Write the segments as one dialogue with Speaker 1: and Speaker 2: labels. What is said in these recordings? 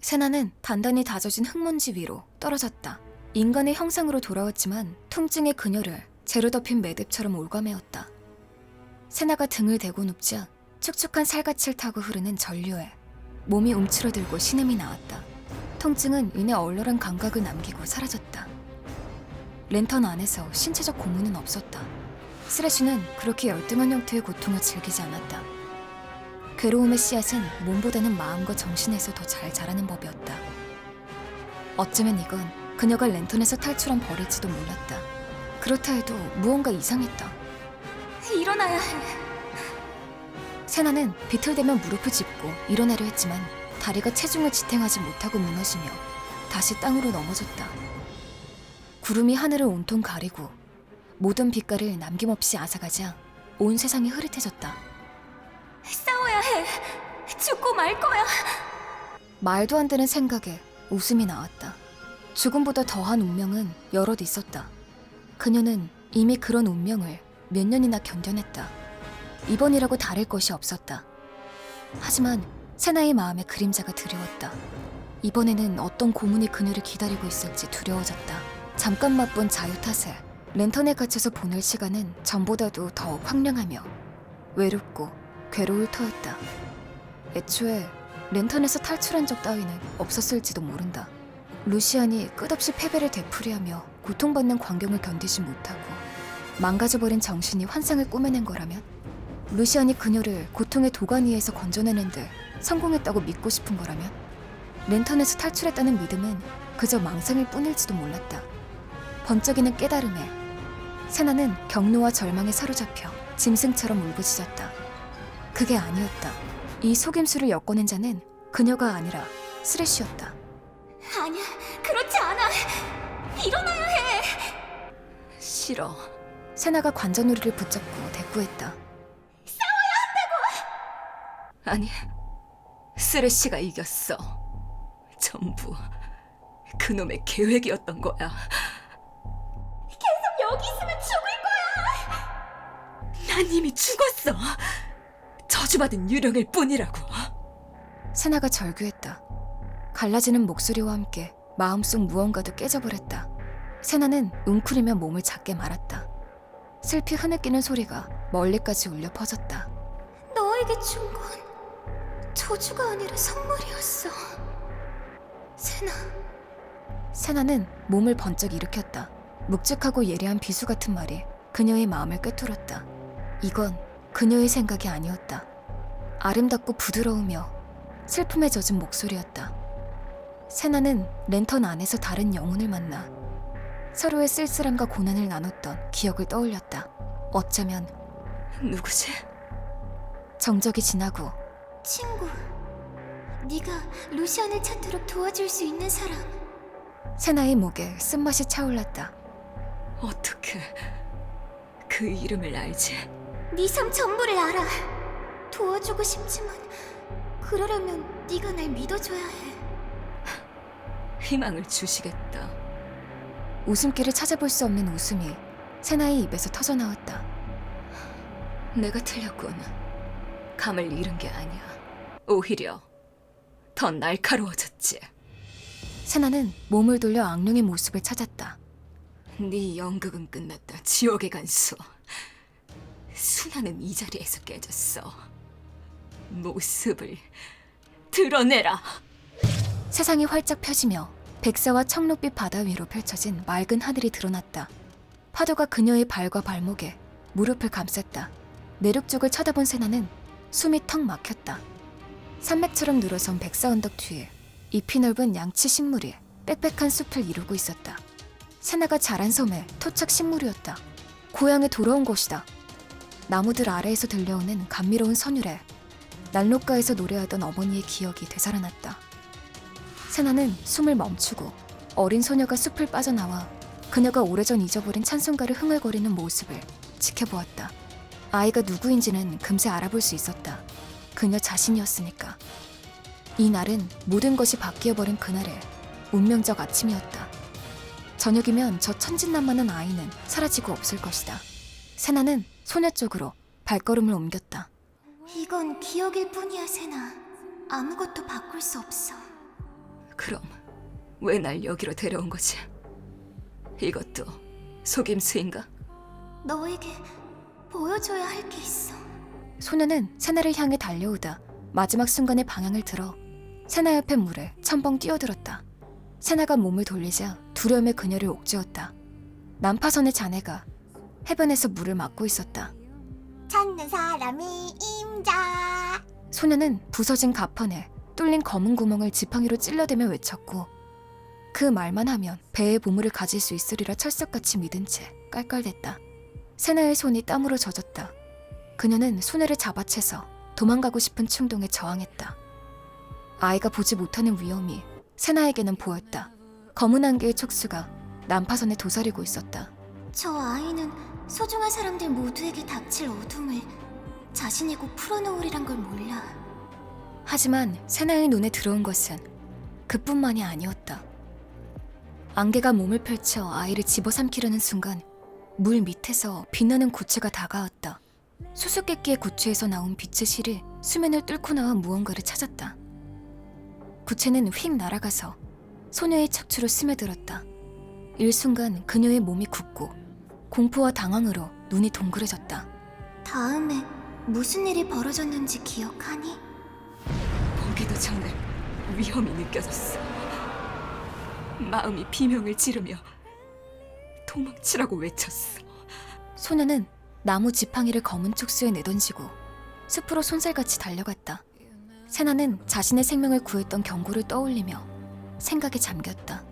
Speaker 1: 세나는 단단히 다져진 흙먼지 위로 떨어졌다. 인간의 형상으로 돌아왔지만 통증의 그녀를 재로 덮인 매듭처럼 올가매었다. 세나가 등을 대고 눕자 축축한 살갗을 타고 흐르는 전류에 몸이 움츠러들고 신음이 나왔다. 통증은 이내 얼얼한 감각을 남기고 사라졌다. 랜턴 안에서 신체적 고문은 없었다. 스래쉬는 그렇게 열등한 형태의 고통을 즐기지 않았다. 괴로움의 씨앗은 몸보다는 마음과 정신에서 더 잘 자라는 법이었다. 어쩌면 이건 그녀가 랜턴에서 탈출한 벌일지도 몰랐다. 그렇다 해도 무언가 이상했다.
Speaker 2: 일어나야 해.
Speaker 1: 세나는 비틀대며 무릎을 짚고 일어나려 했지만 다리가 체중을 지탱하지 못하고 무너지며 다시 땅으로 넘어졌다. 구름이 하늘을 온통 가리고 모든 빛깔을 남김없이 앗아가자 온 세상이 흐릿해졌다.
Speaker 2: 싸워야 해. 죽고 말 거야.
Speaker 1: 말도 안 되는 생각에 웃음이 나왔다. 죽음보다 더한 운명은 여럿 있었다. 그녀는 이미 그런 운명을 몇 년이나 견뎌냈다. 이번이라고 다를 것이 없었다. 하지만 세나의 마음에 그림자가 드리웠다. 이번에는 어떤 고문이 그녀를 기다리고 있을지 두려워졌다. 잠깐 맛본 자유 탓에 랜턴에 갇혀서 보낼 시간은 전보다도 더욱 황량하며 외롭고 괴로울 터였다. 애초에 랜턴에서 탈출한 적 따위는 없었을지도 모른다. 루시안이 끝없이 패배를 되풀이하며 고통받는 광경을 견디지 못하고 망가져버린 정신이 환상을 꾸며낸 거라면, 루시안이 그녀를 고통의 도가니에서 건져내는데 성공했다고 믿고 싶은 거라면, 랜턴에서 탈출했다는 믿음은 그저 망상일 뿐일지도 몰랐다. 번쩍이는 깨달음에 세나는 경로와 절망에 사로잡혀 짐승처럼 울부짖었다. 그게 아니었다. 이 속임수를 엮어낸 자는 그녀가 아니라 스래쉬였다.
Speaker 2: 아니야, 그렇지 않아. 일어나야 해.
Speaker 1: 싫어. 세나가 관자놀이를 붙잡고 대꾸했다.
Speaker 2: 싸워야 한다고.
Speaker 3: 아니, 스래쉬가 이겼어. 전부 그놈의 계획이었던 거야.
Speaker 2: 계속 여기 있으면 죽을 거야.
Speaker 3: 난 이미 죽었어. 저주받은 유령일 뿐이라고.
Speaker 1: 세나가 절규했다. 갈라지는 목소리와 함께 마음속 무언가도 깨져버렸다. 세나는 웅크리며 몸을 작게 말았다. 슬피 흐느끼는 소리가 멀리까지 울려 퍼졌다.
Speaker 2: 너에게 준 건 저주가 아니라 선물이었어. 세나.
Speaker 1: 세나는 몸을 번쩍 일으켰다. 묵직하고 예리한 비수 같은 말이 그녀의 마음을 꿰뚫었다. 이건 그녀의 생각이 아니었다. 아름답고 부드러우며 슬픔에 젖은 목소리였다. 세나는 랜턴 안에서 다른 영혼을 만나 서로의 쓸쓸함과 고난을 나눴던 기억을 떠올렸다. 어쩌면
Speaker 3: 누구지?
Speaker 1: 정적이 지나고
Speaker 2: 친구. 네가 루시안을 찾도록 도와줄 수 있는 사람.
Speaker 1: 세나의 목에 쓴맛이 차올랐다.
Speaker 3: 어떻게 그 이름을 알지?
Speaker 2: 네 삶 전부를 알아. 도와주고 싶지만 그러려면 네가 날 믿어줘야 해.
Speaker 3: 희망을 주시겠다.
Speaker 1: 웃음기를 찾아볼 수 없는 웃음이 세나의 입에서 터져나왔다.
Speaker 3: 내가 틀렸군. 감을 잃은 게 아니야. 오히려 더 날카로워졌지.
Speaker 1: 세나는 몸을 돌려 악령의 모습을 찾았다.
Speaker 3: 네 연극은 끝났다. 지옥의 간수. 순환은 이 자리에서 깨졌어. 모습을 드러내라.
Speaker 1: 세상이 활짝 펴지며 백사와 청록빛 바다 위로 펼쳐진 맑은 하늘이 드러났다. 파도가 그녀의 발과 발목에 무릎을 감쌌다. 내륙 쪽을 쳐다본 세나는 숨이 턱 막혔다. 산맥처럼 늘어선 백사 언덕 뒤에 잎이 넓은 양치 식물이 빽빽한 숲을 이루고 있었다. 세나가 자란 섬의 토착 식물이었다. 고향에 돌아온 곳이다. 나무들 아래에서 들려오는 감미로운 선율에 난로가에서 노래하던 어머니의 기억이 되살아났다. 세나는 숨을 멈추고 어린 소녀가 숲을 빠져나와 그녀가 오래전 잊어버린 찬송가를 흥얼거리는 모습을 지켜보았다. 아이가 누구인지는 금세 알아볼 수 있었다. 그녀 자신이었으니까. 이 날은 모든 것이 바뀌어버린 그날의 운명적 아침이었다. 저녁이면 저 천진난만한 아이는 사라지고 없을 것이다. 세나는 소녀 쪽으로 발걸음을 옮겼다.
Speaker 2: 이건 기억일 뿐이야, 세나. 아무것도 바꿀 수 없어.
Speaker 3: 그럼 왜 날 여기로 데려온 거지? 이것도 속임수인가?
Speaker 2: 너에게 보여줘야 할 게 있어.
Speaker 1: 소녀는 세나를 향해 달려오다 마지막 순간에 방향을 틀어 세나 옆의 물에 첨벙 뛰어들었다. 세나가 몸을 돌리자 두려움에 그녀를 옥죄었다. 난파선의 자네가 해변에서 물을 막고 있었다.
Speaker 2: 찾는 사람이 임자.
Speaker 1: 소녀는 부서진 가판에 뚫린 검은 구멍을 지팡이로 찔러대며 외쳤고 그 말만 하면 배의 보물을 가질 수 있으리라 철석같이 믿은 채 깔깔댔다. 세나의 손이 땀으로 젖었다. 그녀는 소녀를 잡아채서 도망가고 싶은 충동에 저항했다. 아이가 보지 못하는 위험이 세나에게는 보였다. 검은 안개의 촉수가 난파선에 도사리고 있었다.
Speaker 2: 저 아이는 소중한 사람들 모두에게 닥칠 어둠을 자신이 곧 풀어놓으리란 걸 몰라.
Speaker 1: 하지만 세나의 눈에 들어온 것은 그뿐만이 아니었다. 안개가 몸을 펼쳐 아이를 집어삼키려는 순간 물 밑에서 빛나는 구체가 다가왔다. 수수께끼의 구체에서 나온 빛의 실이 수면을 뚫고 나와 무언가를 찾았다. 구체는 휙 날아가서 소녀의 척추로 스며들었다. 일순간 그녀의 몸이 굳고 공포와 당황으로 눈이 동그래졌다.
Speaker 2: 다음에 무슨 일이 벌어졌는지 기억하니?
Speaker 3: 보기도 전에 위험이 느껴졌어. 마음이 비명을 지르며 도망치라고 외쳤어.
Speaker 1: 소녀는 나무 지팡이를 검은 촉수에 내던지고 숲으로 손살같이 달려갔다. 세나는 자신의 생명을 구했던 경고를 떠올리며 생각에 잠겼다.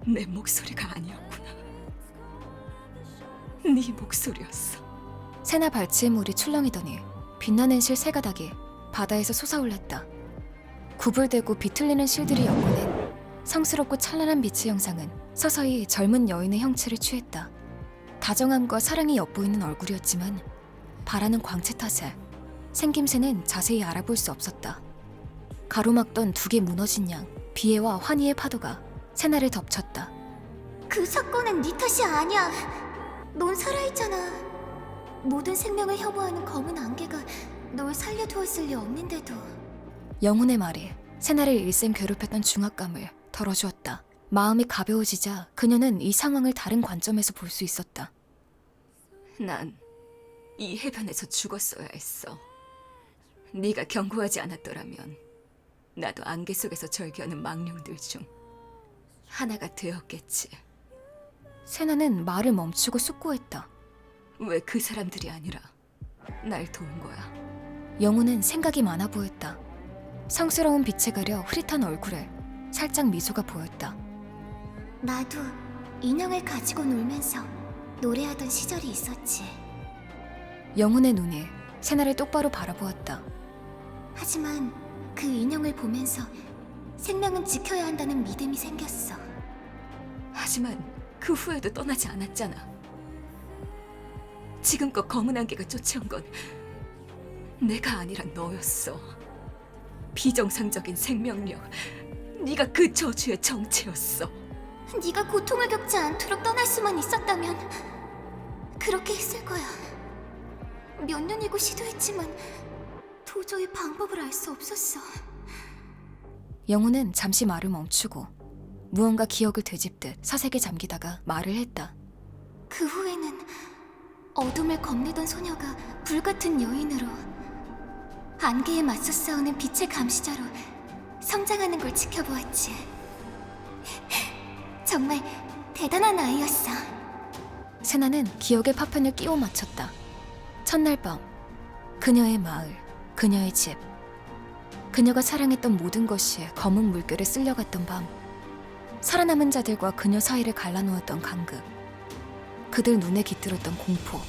Speaker 3: 내 목소리가 아니었구나. 네 목소리였어.
Speaker 1: 세나 발치의 물이 출렁이더니 빛나는 실 세 가닥이 바다에서 솟아올랐다. 구불대고 비틀리는 실들이 엮어낸 성스럽고 찬란한 빛의 형상은 서서히 젊은 여인의 형체를 취했다. 다정함과 사랑이 엿보이는 얼굴이었지만 바라는 광채 탓에 생김새는 자세히 알아볼 수 없었다. 가로막던 두 개 무너진 양 비애와 환희의 파도가 세나를 덮쳤다.
Speaker 2: 그 사건은 네 탓이 아니야. 넌 살아있잖아. 모든 생명을 혐오하는 검은 안개가 널 살려두었을 리 없는데도.
Speaker 1: 영혼의 말이 세나를 일생 괴롭혔던 중압감을 덜어주었다. 마음이 가벼워지자 그녀는 이 상황을 다른 관점에서 볼 수 있었다.
Speaker 3: 난 이 해변에서 죽었어야 했어. 네가 경고하지 않았더라면 나도 안개 속에서 절규하는 망령들 중 하나가 되었겠지.
Speaker 1: 세나는 말을 멈추고 숙고했다.
Speaker 3: 왜 그 사람들이 아니라 날 도운 거야?
Speaker 1: 영혼은 생각이 많아 보였다. 성스러운 빛에 가려 흐릿한 얼굴에 살짝 미소가 보였다.
Speaker 2: 나도 인형을 가지고 놀면서 노래하던 시절이 있었지.
Speaker 1: 영혼의 눈이 세나를 똑바로 바라보았다.
Speaker 2: 하지만 그 인형을 보면서 생명은 지켜야 한다는 믿음이 생겼어.
Speaker 3: 하지만 그 후에도 떠나지 않았잖아. 지금껏 검은 안개가 쫓아온 건 내가 아니라 너였어. 비정상적인 생명력, 네가 그 저주의 정체였어.
Speaker 2: 네가 고통을 겪지 않도록 떠날 수만 있었다면 그렇게 했을 거야. 몇 년이고 시도했지만 도저히 방법을 알 수 없었어.
Speaker 1: 영혼은 잠시 말을 멈추고 무언가 기억을 되짚듯 사색에 잠기다가 말을 했다.
Speaker 2: 그 후에는 어둠을 겁내던 소녀가 불같은 여인으로 안개에 맞서 싸우는 빛의 감시자로 성장하는 걸 지켜보았지. 정말 대단한 아이였어.
Speaker 1: 세나는 기억의 파편을 끼워 맞췄다. 첫날 밤, 그녀의 마을, 그녀의 집, 그녀가 사랑했던 모든 것이 검은 물결에 쓸려갔던 밤, 살아남은 자들과 그녀 사이를 갈라놓았던 간극, 그들 눈에 깃들었던 공포,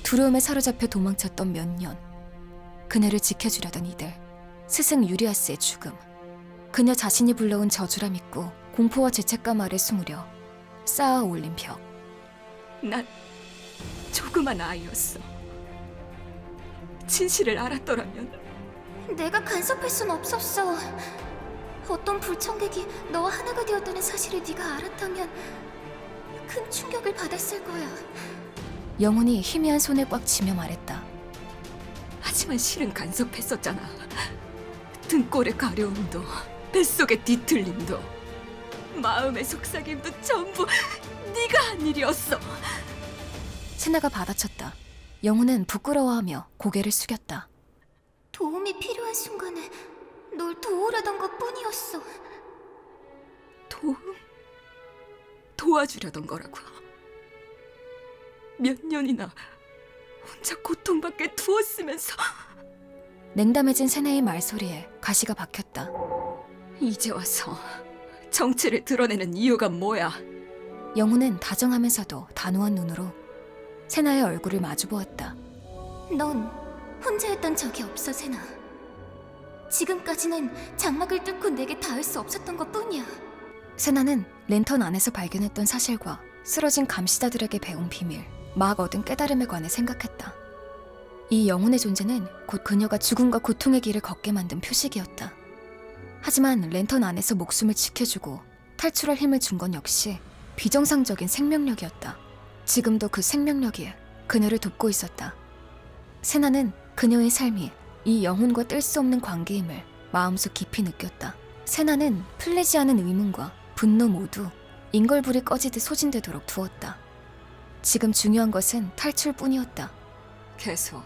Speaker 1: 두려움에 사로잡혀 도망쳤던 몇 년, 그녀를 지켜주려던 이들, 스승 유리아스의 죽음, 그녀 자신이 불러온 저주라 믿고 공포와 죄책감 아래 숨으려 쌓아 올린 벽.
Speaker 3: 난 조그만 아이였어. 진실을 알았더라면
Speaker 2: 내가 간섭할 순 없었어. 어떤 불청객이 너와 하나가 되었다는 사실을 네가 알았다면 큰 충격을 받았을 거야.
Speaker 1: 영혼이 희미한 손을 꽉 쥐며 말했다.
Speaker 3: 하지만 실은 간섭했었잖아. 등골의 가려움도 뱃속의 뒤틀림도 마음의 속삭임도 전부 네가 한 일이었어.
Speaker 1: 세나가 받아쳤다. 영훈은 부끄러워하며 고개를 숙였다.
Speaker 2: 도움이 필요한 순간에 널 도우려던 것 뿐이었어.
Speaker 3: 도와주려던 거라고. 몇 년이나 혼자 고통받게 두었으면서
Speaker 1: 냉담해진 세나의 말소리에 가시가 박혔다.
Speaker 3: 이제 와서 정체를 드러내는 이유가 뭐야?
Speaker 1: 영훈은 다정하면서도 단호한 눈으로 세나의 얼굴을 마주보았다.
Speaker 2: 넌 혼자였던 적이 없어, 세나. 지금까지는 장막을 뚫고 내게 닿을 수 없었던 것 뿐이야.
Speaker 1: 세나는 랜턴 안에서 발견했던 사실과 쓰러진 감시자들에게 배운 비밀, 막 얻은 깨달음에 관해 생각했다. 이 영혼의 존재는 곧 그녀가 죽음과 고통의 길을 걷게 만든 표식이었다. 하지만 랜턴 안에서 목숨을 지켜주고 탈출할 힘을 준 건 역시 비정상적인 생명력이었다. 지금도 그 생명력이 그녀를 돕고 있었다. 세나는 그녀의 삶이 이 영혼과 뗄 수 없는 관계임을 마음속 깊이 느꼈다. 세나는 풀리지 않은 의문과 분노 모두 인걸불이 꺼지듯 소진되도록 두었다. 지금 중요한 것은 탈출뿐이었다.
Speaker 3: 계속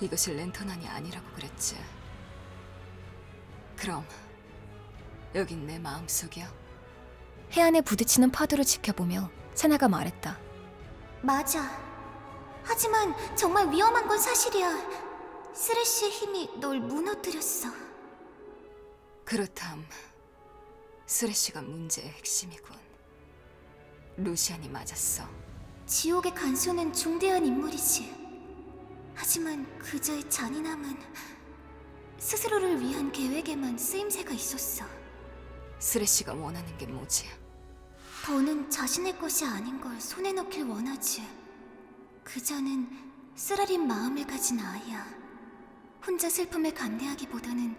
Speaker 3: 이것이 랜턴안이 아니라고 그랬지. 그럼 여긴 내 마음속이야.
Speaker 1: 해안에 부딪히는 파도를 지켜보며 세나가 말했다.
Speaker 2: 맞아. 하지만 정말 위험한 건 사실이야. 쓰레쉬의 힘이 널 무너뜨렸어.
Speaker 3: 그렇담. 쓰레쉬가 문제의 핵심이군. 루시안이 맞았어.
Speaker 2: 지옥의 간수는 중대한 인물이지. 하지만 그저의 잔인함은 스스로를 위한 계획에만 쓰임새가 있었어.
Speaker 3: 쓰레쉬가 원하는 게 뭐지?
Speaker 2: 더는 자신의 것이 아닌 걸 손에 넣길 원하지. 그자는 쓰라린 마음을 가진 아이야. 혼자 슬픔을 감내하기보다는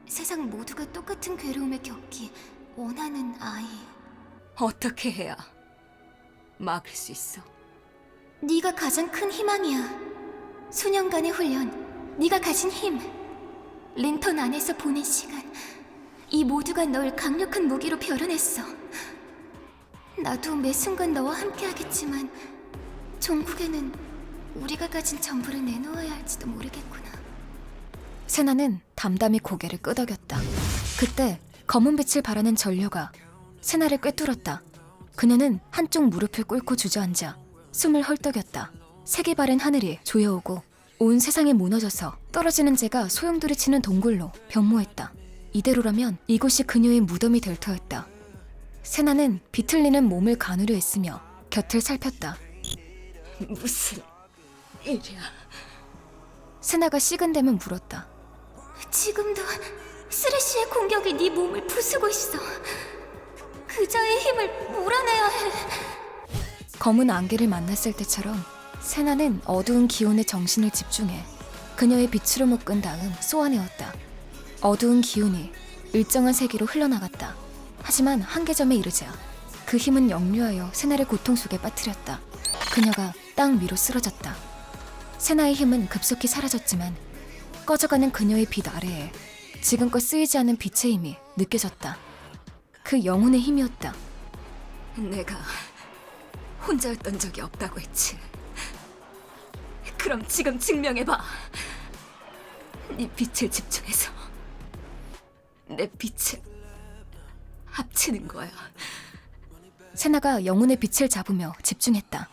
Speaker 2: 세상 모두가 똑같은 괴로움을 겪기 원하는 아이.
Speaker 3: 어떻게 해야 막을 수 있어?
Speaker 2: 네가 가장 큰 희망이야. 수년간의 훈련, 네가 가진 힘, 랜턴 안에서 보낸 시간, 이 모두가 널 강력한 무기로 벼려냈어. 나도 매 순간 너와 함께하겠지만 종국에는 우리가 가진 전부를 내놓아야 할지도 모르겠구나.
Speaker 1: 세나는 담담히 고개를 끄덕였다. 그때 검은 빛을 바라는 전류가 세나를 꿰뚫었다. 그녀는 한쪽 무릎을 꿇고 주저앉아 숨을 헐떡였다. 색이 바랜 하늘이 조여오고 온 세상이 무너져서 떨어지는 재가 소용돌이치는 동굴로 변모했다. 이대로라면 이곳이 그녀의 무덤이 될 터였다. 세나는 비틀리는 몸을 가누려 애쓰며 곁을 살폈다.
Speaker 3: 무슨 일이야?
Speaker 1: 세나가 식은땀을 물었다.
Speaker 2: 지금도 쓰레쉬의 공격이 네 몸을 부수고 있어. 그자의 힘을 몰아내야 해.
Speaker 1: 검은 안개를 만났을 때처럼 세나는 어두운 기운에 정신을 집중해 그녀의 빛으로 묶은 다음 쏘아내었다. 어두운 기운이 일정한 세기로 흘러나갔다. 하지만 한계점에 이르자 그 힘은 역류하여 세나를 고통 속에 빠뜨렸다. 그녀가 땅 위로 쓰러졌다. 세나의 힘은 급속히 사라졌지만 꺼져가는 그녀의 빛 아래에 지금껏 쓰이지 않은 빛의 힘이 느껴졌다. 그 영혼의 힘이었다.
Speaker 3: 내가 혼자였던 적이 없다고 했지. 그럼 지금 증명해봐. 네 빛을 집중해서 내 빛을 합치는 거야.
Speaker 1: 세나가 영혼의 빛을 잡으며 집중했다.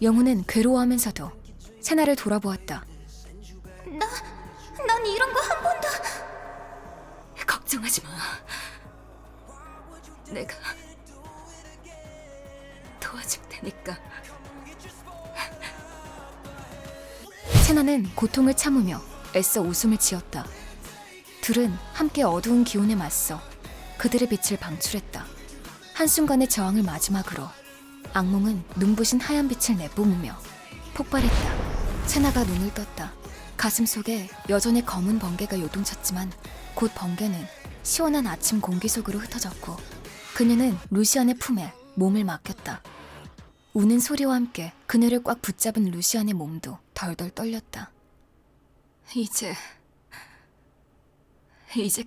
Speaker 1: 영혼은 괴로워하면서도 세나를 돌아보았다.
Speaker 2: 난 이런 거 한 번도...
Speaker 3: 걱정하지 마. 내가 도와줄 테니까.
Speaker 1: 세나는 고통을 참으며 애써 웃음을 지었다. 둘은 함께 어두운 기운에 맞서 그들의 빛을 방출했다. 한순간의 저항을 마지막으로 악몽은 눈부신 하얀 빛을 내뿜으며 폭발했다. 세나가 눈을 떴다. 가슴 속에 여전히 검은 번개가 요동쳤지만 곧 번개는 시원한 아침 공기 속으로 흩어졌고 그녀는 루시안의 품에 몸을 맡겼다. 우는 소리와 함께 그녀를 꽉 붙잡은 루시안의 몸도 덜덜 떨렸다.
Speaker 3: 이제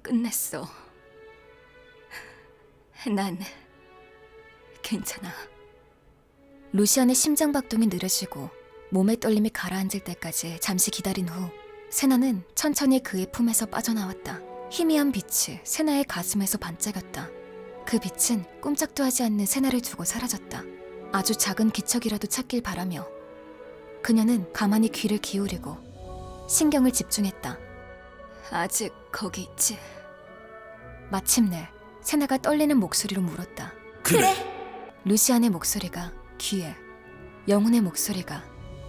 Speaker 3: 끝냈어. 난 괜찮아.
Speaker 1: 루시안의 심장박동이 느려지고 몸의 떨림이 가라앉을 때까지 잠시 기다린 후 세나는 천천히 그의 품에서 빠져나왔다. 희미한 빛이 세나의 가슴에서 반짝였다. 그 빛은 꼼짝도 하지 않는 세나를 두고 사라졌다. 아주 작은 기척이라도 찾길 바라며 그녀는 가만히 귀를 기울이고 신경을 집중했다.
Speaker 3: 아직 거기 있지?
Speaker 1: 마침내 세나가 떨리는 목소리로 물었다.
Speaker 2: 그래.
Speaker 1: 루시안의 목소리가 귀에, 영혼의 목소리가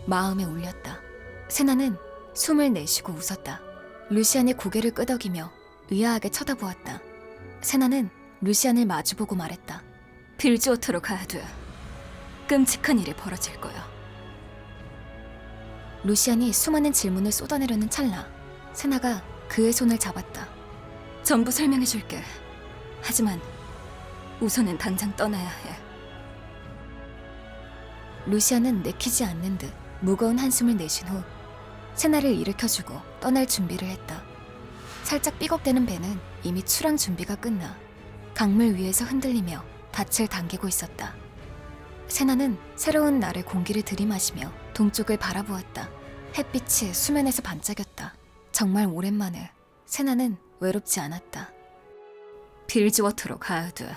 Speaker 1: 마음에 울렸다. 세나는 숨을 내쉬고 웃었다. 루시안의 고개를 끄덕이며 의아하게 쳐다보았다. 세나는 루시안을 마주보고 말했다.
Speaker 3: 빌지오토로 가야 돼. 끔찍한 일이 벌어질 거야.
Speaker 1: 루시안이 수많은 질문을 쏟아내려는 찰나 세나가 그의 손을 잡았다.
Speaker 3: 전부 설명해줄게. 하지만 우선은 당장 떠나야 해.
Speaker 1: 루시안은 내키지 않는 듯 무거운 한숨을 내쉰 후 세나를 일으켜주고 떠날 준비를 했다. 살짝 삐걱대는 배는 이미 출항 준비가 끝나 강물 위에서 흔들리며 닻을 당기고 있었다. 세나는 새로운 날의 공기를 들이마시며 동쪽을 바라보았다. 햇빛이 수면에서 반짝였다. 정말 오랜만에 세나는 외롭지 않았다.
Speaker 3: 빌지워터로 가야 돼.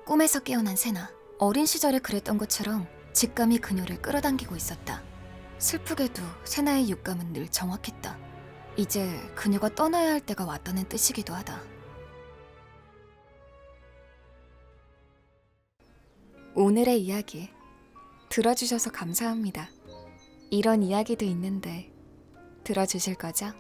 Speaker 1: 꿈에서 깨어난 세나. 어린 시절에 그랬던 것처럼 직감이 그녀를 끌어당기고 있었다. 슬프게도 세나의 육감은 늘 정확했다. 이제 그녀가 떠나야 할 때가 왔다는 뜻이기도 하다. 오늘의 이야기 들어주셔서 감사합니다. 이런 이야기도 있는데 들어주실 거죠?